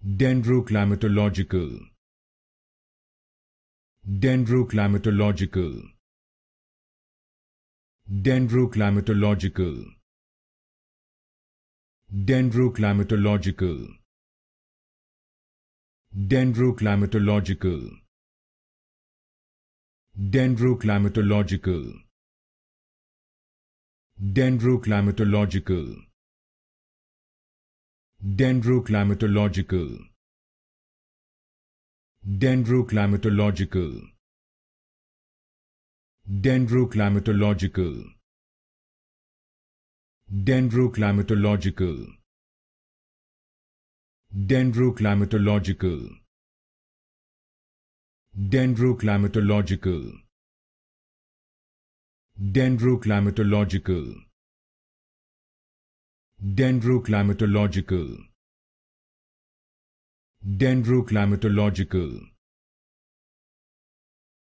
Dendroclimatological. Dendroclimatological. Dendroclimatological. Dendroclimatological. Dendroclimatological. Dendroclimatological. Dendroclimatological. Dendroclimatological. Dendroclimatological. Dendroclimatological. Dendroclimatological. Dendroclimatological. Dendroclimatological. Dendroclimatological. Dendroclimatological. Dendroclimatological.